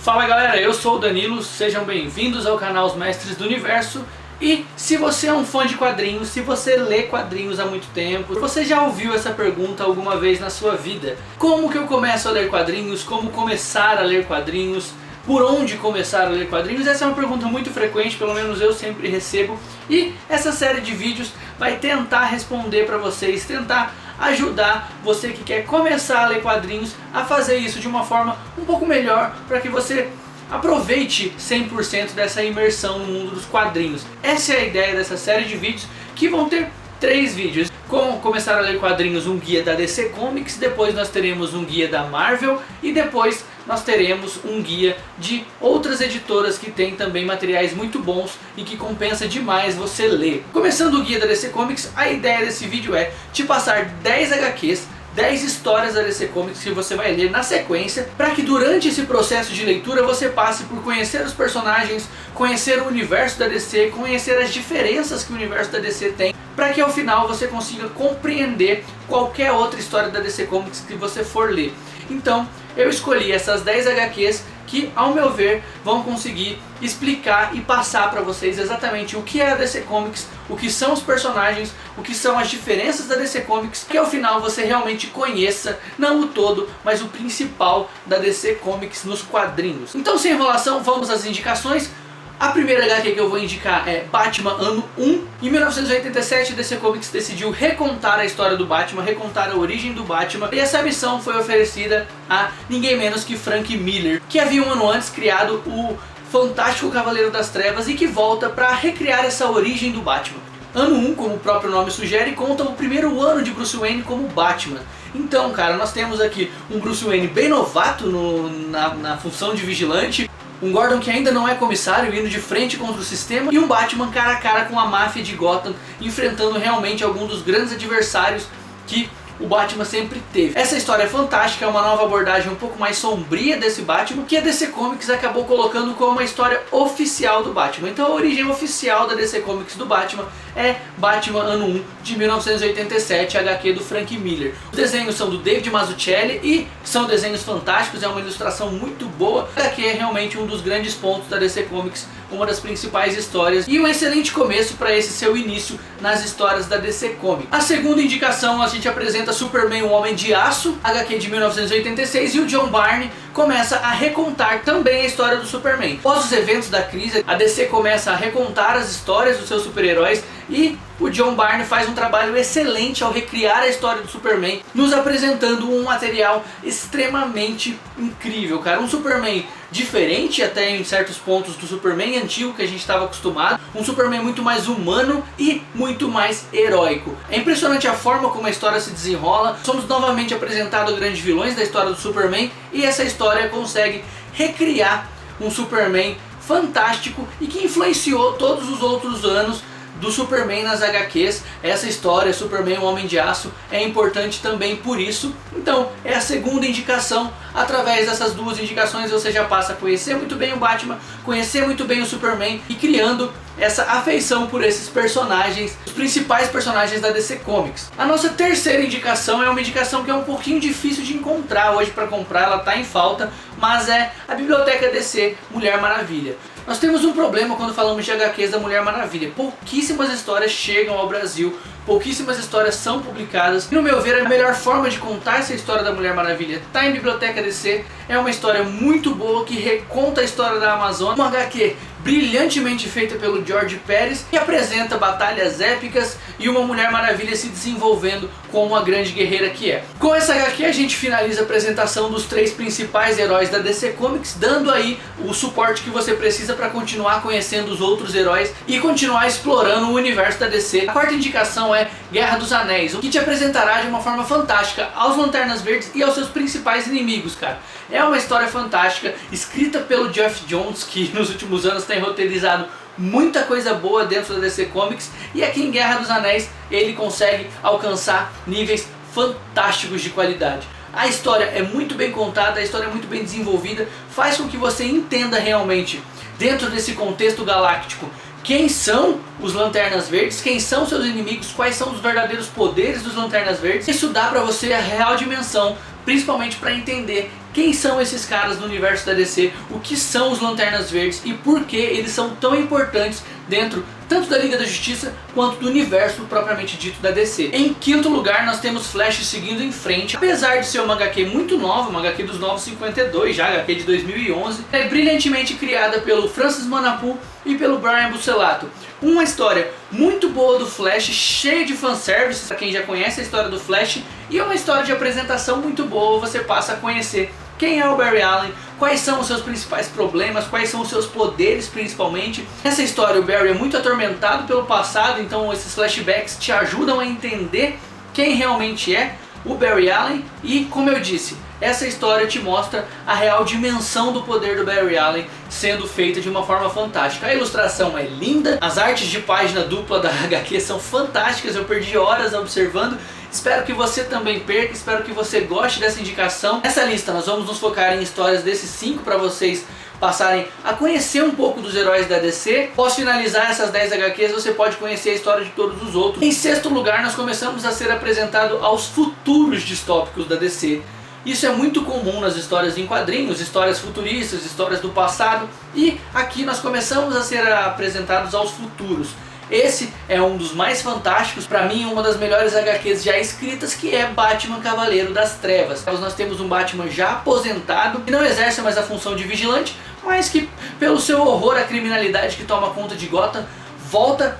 Fala galera, eu sou o Danilo, sejam bem-vindos ao canal Os Mestres do Universo. E se você é um fã de quadrinhos, se você lê quadrinhos há muito tempo, você já ouviu essa pergunta alguma vez na sua vida: como que eu começo a ler quadrinhos? Como começar a ler quadrinhos? Por onde começar a ler quadrinhos? Essa é uma pergunta muito frequente, pelo menos eu sempre recebo. E essa série de vídeos vai tentar responder para vocês, tentar ajudar você que quer começar a ler quadrinhos a fazer isso de uma forma um pouco melhor, para que você aproveite 100% dessa imersão no mundo dos quadrinhos. Essa é a ideia dessa série de vídeos, que vão ter 3 vídeos. Como começar a ler quadrinhos, um guia da DC Comics, depois nós teremos um guia da Marvel e depois nós teremos um guia de outras editoras que tem também materiais muito bons e que compensa demais você ler. Começando o guia da DC Comics, a ideia desse vídeo é te passar 10 HQs, 10 histórias da DC Comics que você vai ler na sequência, para que durante esse processo de leitura você passe por conhecer os personagens, conhecer o universo da DC, conhecer as diferenças que o universo da DC tem, para que ao final você consiga compreender qualquer outra história da DC Comics que você for ler. Então eu escolhi essas 10 HQs que, ao meu ver, vão conseguir explicar e passar para vocês exatamente o que é a DC Comics, o que são os personagens, o que são as diferenças da DC Comics, que ao final você realmente conheça, não o todo, mas o principal da DC Comics nos quadrinhos. Então, sem enrolação, vamos às indicações. A primeira HQ que eu vou indicar é Batman Ano 1. Em 1987, a DC Comics decidiu recontar a história do Batman, recontar a origem do Batman, e essa missão foi oferecida a ninguém menos que Frank Miller, que havia um ano antes criado o Fantástico Cavaleiro das Trevas e que volta para recriar essa origem do Batman. Ano 1, como o próprio nome sugere, conta o primeiro ano de Bruce Wayne como Batman. Então, cara, nós temos aqui um Bruce Wayne bem novato na função de vigilante, um Gordon que ainda não é comissário indo de frente contra o sistema, e um Batman cara a cara com a máfia de Gotham, enfrentando realmente algum dos grandes adversários que o Batman sempre teve. Essa história é fantástica, é uma nova abordagem um pouco mais sombria desse Batman, que a DC Comics acabou colocando como uma história oficial do Batman. Então a origem oficial da DC Comics do Batman é Batman Ano 1 de 1987, HQ do Frank Miller. Os desenhos são do David Mazzucchelli e são desenhos fantásticos, é uma ilustração muito boa. A HQ é realmente um dos grandes pontos da DC Comics, uma das principais histórias e um excelente começo para esse seu início nas histórias da DC Comics. A segunda indicação, a gente apresenta Superman, o Homem de Aço, HQ de 1986, e o John Byrne começa a recontar também a história do Superman. Após os eventos da crise, a DC começa a recontar as histórias dos seus super-heróis e o John Byrne faz um trabalho excelente ao recriar a história do Superman, nos apresentando um material extremamente incrível, cara. Um Superman diferente até em certos pontos do Superman antigo que a gente estava acostumado, um Superman muito mais humano e muito mais heróico. É impressionante a forma como a história se desenrola. Somos novamente apresentados grandes vilões da história do Superman, e essa história consegue recriar um Superman fantástico e que influenciou todos os outros anos do Superman nas HQs. Essa história, Superman, o Homem de Aço, é importante também por isso. Então é a segunda indicação. Através dessas duas indicações você já passa a conhecer muito bem o Batman, conhecer muito bem o Superman e criando essa afeição por esses personagens, os principais personagens da DC Comics. A nossa terceira indicação é uma indicação que é um pouquinho difícil de encontrar hoje para comprar, ela está em falta, mas é a Biblioteca DC Mulher Maravilha. Nós temos um problema quando falamos de HQs da Mulher Maravilha. Pouquíssimas histórias chegam ao Brasil, pouquíssimas histórias são publicadas. E no meu ver, a melhor forma de contar essa história da Mulher Maravilha está em Biblioteca DC. É uma história muito boa que reconta a história da Amazônia. Uma HQ brilhantemente feita pelo George Pérez, que apresenta batalhas épicas e uma Mulher Maravilha se desenvolvendo como a grande guerreira que é. Com essa HQ a gente finaliza a apresentação dos 3 principais heróis da DC Comics, dando aí o suporte que você precisa para continuar conhecendo os outros heróis e continuar explorando o universo da DC. A quarta indicação é Guerra dos Anéis, o que te apresentará de uma forma fantástica aos Lanternas Verdes e aos seus principais inimigos, cara. É uma história fantástica, escrita pelo Geoff Johns, que nos últimos anos tem roteirizado muita coisa boa dentro da DC Comics, e aqui em Guerra dos Anéis ele consegue alcançar níveis fantásticos de qualidade. A história é muito bem contada, a história é muito bem desenvolvida, faz com que você entenda realmente, dentro desse contexto galáctico, quem são os Lanternas Verdes, quem são seus inimigos, quais são os verdadeiros poderes dos Lanternas Verdes. Isso dá pra você a real dimensão, principalmente para entender quem são esses caras no universo da DC, o que são os Lanternas Verdes e por que eles são tão importantes dentro tanto da Liga da Justiça quanto do universo propriamente dito da DC. Em quinto lugar nós temos Flash seguindo em frente. Apesar de ser uma HQ muito nova, uma HQ dos Novos 52, já HQ de 2011, é brilhantemente criada pelo Francis Manapul e pelo Brian Buccellato. Uma história muito boa do Flash, cheia de fanservice para quem já conhece a história do Flash, e é uma história de apresentação muito boa. Você passa a conhecer quem é o Barry Allen, quais são os seus principais problemas, quais são os seus poderes principalmente. Nessa história o Barry é muito atormentado pelo passado, então esses flashbacks te ajudam a entender quem realmente é o Barry Allen. E como eu disse, essa história te mostra a real dimensão do poder do Barry Allen sendo feita de uma forma fantástica. A ilustração é linda, as artes de página dupla da HQ são fantásticas, eu perdi horas observando. Espero que você também perca, espero que você goste dessa indicação. Nessa lista nós vamos nos focar em histórias desses 5 para vocês passarem a conhecer um pouco dos heróis da DC. Após finalizar essas 10 HQs, você pode conhecer a história de todos os outros. Em sexto lugar, nós começamos a ser apresentado aos futuros distópicos da DC. Isso é muito comum nas histórias em quadrinhos, histórias futuristas, histórias do passado, e aqui nós começamos a ser apresentados aos futuros. Esse é um dos mais fantásticos, para mim uma das melhores HQs já escritas, que é Batman Cavaleiro das Trevas. Nós temos um Batman já aposentado, que não exerce mais a função de vigilante, mas que pelo seu horror à criminalidade que toma conta de Gotham, volta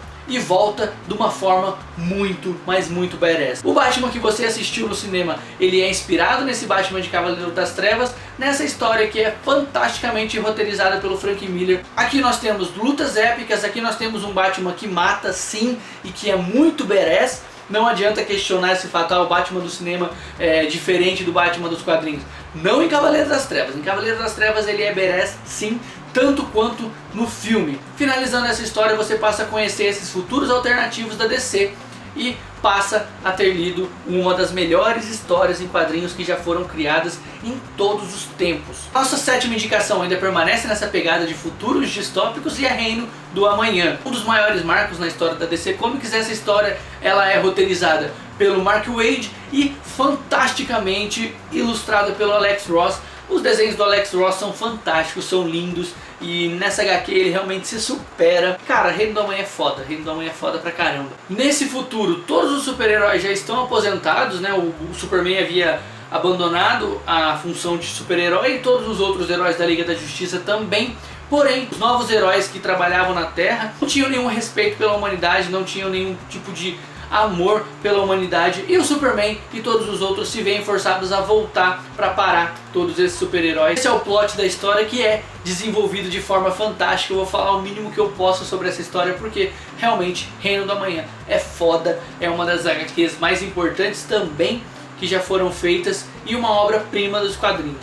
de uma forma muito, mas muito badass. O Batman que você assistiu no cinema, ele é inspirado nesse Batman de Cavaleiro das Trevas, nessa história que é fantasticamente roteirizada pelo Frank Miller. Aqui nós temos lutas épicas, aqui nós temos um Batman que mata sim e que é muito badass. Não adianta questionar esse fatal, o Batman do cinema é diferente do Batman dos quadrinhos. Não em Cavaleiro das Trevas. Em Cavaleiro das Trevas ele é badass sim, tanto quanto no filme. Finalizando essa história, você passa a conhecer esses futuros alternativos da DC e passa a ter lido uma das melhores histórias em quadrinhos que já foram criadas em todos os tempos. Nossa sétima indicação ainda permanece nessa pegada de futuros distópicos e é Reino do Amanhã. Um dos maiores marcos na história da DC Comics. Essa história ela é roteirizada pelo Mark Waid e fantasticamente ilustrada pelo Alex Ross. Os desenhos do Alex Ross são fantásticos, são lindos, e nessa HQ ele realmente se supera. Cara, Reino do Amanhã é foda, Reino do Amanhã é foda pra caramba. Nesse futuro, todos os super-heróis já estão aposentados, né? O Superman havia abandonado a função de super-herói e todos os outros heróis da Liga da Justiça também. Porém, os novos heróis que trabalhavam na Terra não tinham nenhum respeito pela humanidade, não tinham nenhum tipo de amor pela humanidade, e o Superman e todos os outros se veem forçados a voltar para parar todos esses super-heróis. Esse é o plot da história, que é desenvolvido de forma fantástica. Eu vou falar o mínimo que eu posso sobre essa história, porque realmente Reino do Amanhã é foda, é uma das HQs mais importantes também que já foram feitas e uma obra-prima dos quadrinhos.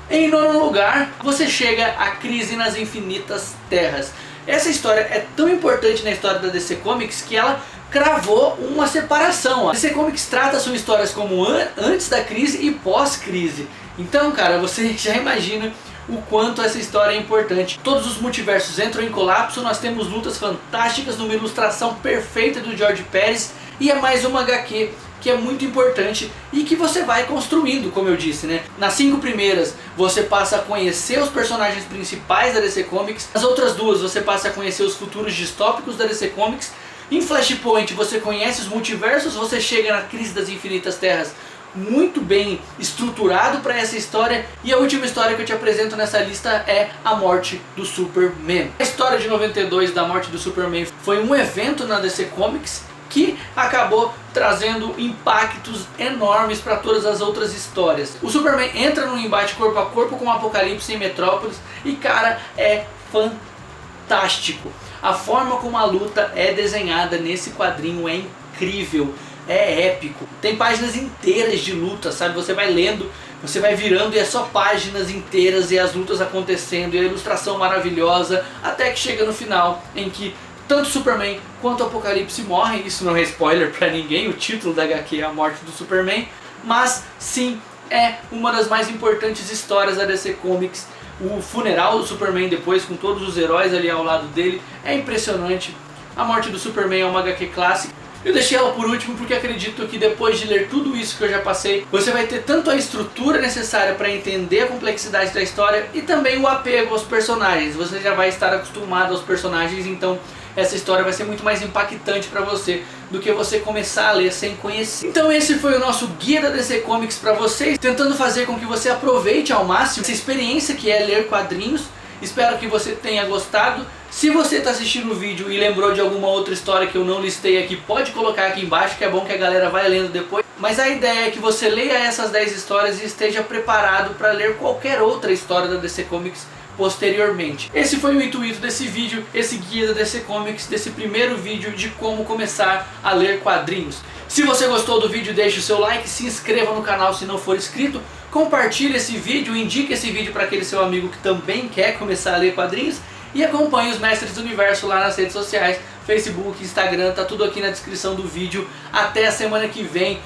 Em nono lugar, você chega a Crise nas Infinitas Terras. Essa história é tão importante na história da DC Comics que ela cravou uma separação. A DC Comics trata suas histórias como antes da crise e pós-crise. Então, cara, você já imagina o quanto essa história é importante. Todos os multiversos entram em colapso, nós temos lutas fantásticas numa ilustração perfeita do George Pérez, e é mais uma HQ que é muito importante e que você vai construindo, como eu disse, né? Nas 5 primeiras você passa a conhecer os personagens principais da DC Comics, nas outras 2 você passa a conhecer os futuros distópicos da DC Comics, em Flashpoint você conhece os multiversos, você chega na Crise das Infinitas Terras muito bem estruturado para essa história, e a última história que eu te apresento nessa lista é a morte do Superman. A história de 92 da morte do Superman foi um evento na DC Comics que acabou trazendo impactos enormes para todas as outras histórias. O Superman entra num embate corpo a corpo com o Apocalipse em Metrópolis e, cara, é fantástico. A forma como a luta é desenhada nesse quadrinho é incrível, é épico. Tem páginas inteiras de luta, sabe? Você vai lendo, você vai virando e é só páginas inteiras e as lutas acontecendo e a ilustração maravilhosa, até que chega no final em que tanto Superman quanto Apocalipse morrem. Isso não é spoiler pra ninguém, o título da HQ é a morte do Superman, mas sim, é uma das mais importantes histórias da DC Comics. O funeral do Superman depois, com todos os heróis ali ao lado dele, é impressionante. A morte do Superman é uma HQ clássica. Eu deixei ela por último porque acredito que depois de ler tudo isso que eu já passei, você vai ter tanto a estrutura necessária para entender a complexidade da história e também o apego aos personagens. Você já vai estar acostumado aos personagens, então essa história vai ser muito mais impactante para você do que você começar a ler sem conhecer. Então esse foi o nosso guia da DC Comics para vocês, tentando fazer com que você aproveite ao máximo essa experiência que é ler quadrinhos. Espero que você tenha gostado. Se você está assistindo o vídeo e lembrou de alguma outra história que eu não listei aqui, pode colocar aqui embaixo, que é bom que a galera vai lendo depois. Mas a ideia é que você leia essas 10 histórias e esteja preparado para ler qualquer outra história da DC Comics posteriormente. Esse foi o intuito desse vídeo, esse guia da DC Comics, desse primeiro vídeo de como começar a ler quadrinhos. Se você gostou do vídeo, deixe o seu like, se inscreva no canal se não for inscrito, compartilhe esse vídeo, indique esse vídeo para aquele seu amigo que também quer começar a ler quadrinhos e acompanhe os Mestres do Universo lá nas redes sociais, Facebook, Instagram, tá tudo aqui na descrição do vídeo. Até a semana que vem.